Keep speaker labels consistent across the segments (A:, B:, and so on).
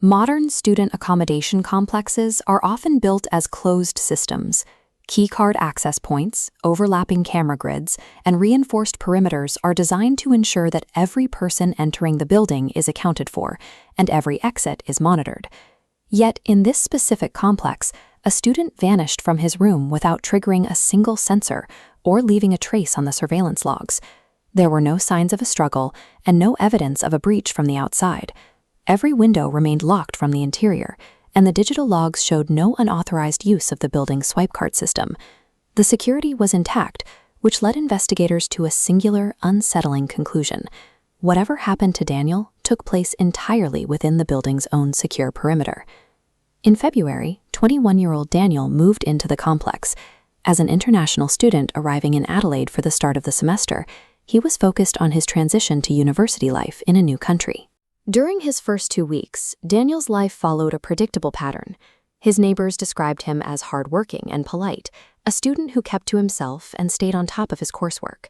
A: Modern student accommodation complexes are often built as closed systems. Keycard access points, overlapping camera grids, and reinforced perimeters are designed to ensure that every person entering the building is accounted for, and every exit is monitored. Yet, in this specific complex, a student vanished from his room without triggering a single sensor or leaving a trace on the surveillance logs. There were no signs of a struggle and no evidence of a breach from the outside. Every window remained locked from the interior, and the digital logs showed no unauthorized use of the building's swipe card system. The security was intact, which led investigators to a singular, unsettling conclusion. Whatever happened to Daniel took place entirely within the building's own secure perimeter. In February, 21-year-old Daniel moved into the complex. As an international student arriving in Adelaide for the start of the semester, he was focused on his transition to university life in a new country. During his first 2 weeks, Daniel's life followed a predictable pattern. His neighbors described him as hardworking and polite, a student who kept to himself and stayed on top of his coursework.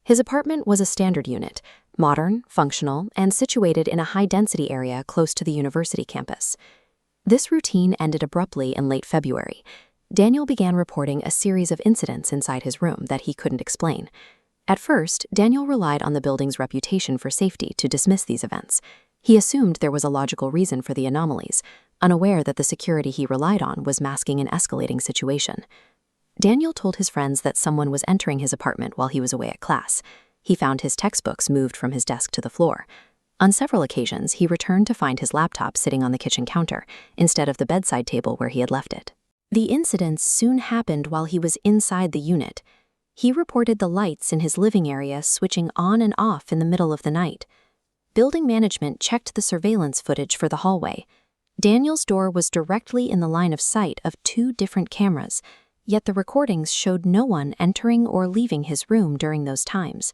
A: His apartment was a standard unit, modern, functional, and situated in a high-density area close to the university campus. This routine ended abruptly in late February. Daniel began reporting a series of incidents inside his room that he couldn't explain. At first, Daniel relied on the building's reputation for safety to dismiss these events. He assumed there was a logical reason for the anomalies, unaware that the security he relied on was masking an escalating situation. Daniel told his friends that someone was entering his apartment while he was away at class. He found his textbooks moved from his desk to the floor. On several occasions, he returned to find his laptop sitting on the kitchen counter, instead of the bedside table where he had left it. The incidents soon happened while he was inside the unit. He reported the lights in his living area switching on and off in the middle of the night. Building management checked the surveillance footage for the hallway. Daniel's door was directly in the line of sight of 2 different cameras, yet the recordings showed no one entering or leaving his room during those times.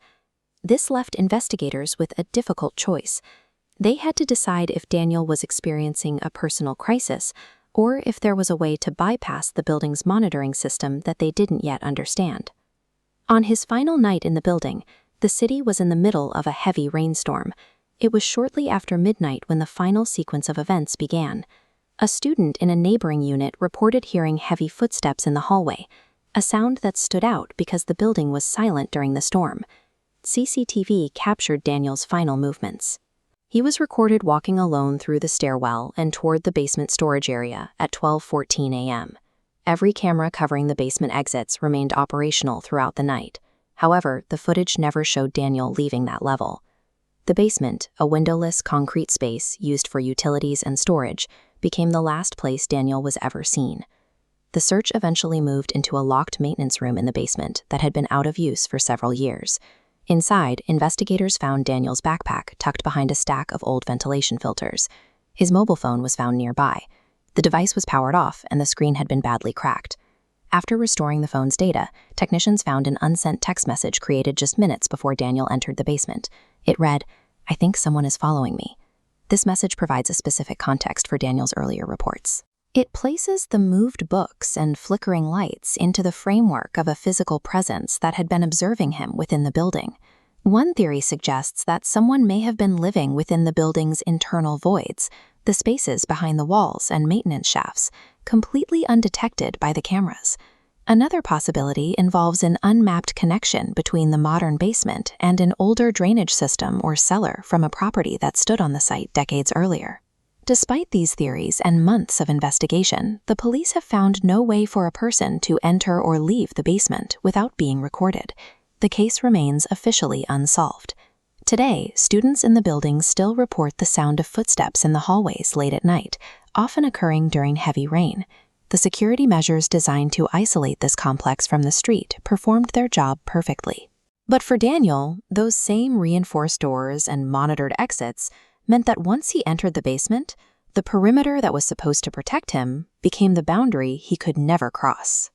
A: This left investigators with a difficult choice. They had to decide if Daniel was experiencing a personal crisis or if there was a way to bypass the building's monitoring system that they didn't yet understand. On his final night in the building, the city was in the middle of a heavy rainstorm. It was shortly after midnight when the final sequence of events began. A student in a neighboring unit reported hearing heavy footsteps in the hallway, a sound that stood out because the building was silent during the storm. CCTV captured Daniel's final movements. He was recorded walking alone through the stairwell and toward the basement storage area at 12:14 a.m. Every camera covering the basement exits remained operational throughout the night. However, the footage never showed Daniel leaving that level. The basement, a windowless concrete space used for utilities and storage, became the last place Daniel was ever seen. The search eventually moved into a locked maintenance room in the basement that had been out of use for several years. Inside, investigators found Daniel's backpack tucked behind a stack of old ventilation filters. His mobile phone was found nearby. The device was powered off and the screen had been badly cracked. After restoring the phone's data, technicians found an unsent text message created just minutes before Daniel entered the basement. It read, "I think someone is following me." This message provides a specific context for Daniel's earlier reports. It places the moved books and flickering lights into the framework of a physical presence that had been observing him within the building. One theory suggests that someone may have been living within the building's internal voids, the spaces behind the walls and maintenance shafts, completely undetected by the cameras. Another possibility involves an unmapped connection between the modern basement and an older drainage system or cellar from a property that stood on the site decades earlier. Despite these theories and months of investigation, the police have found no way for a person to enter or leave the basement without being recorded. The case remains officially unsolved. Today, students in the building still report the sound of footsteps in the hallways late at night, often occurring during heavy rain. The security measures designed to isolate this complex from the street performed their job perfectly. But for Daniel, those same reinforced doors and monitored exits meant that once he entered the basement, the perimeter that was supposed to protect him became the boundary he could never cross.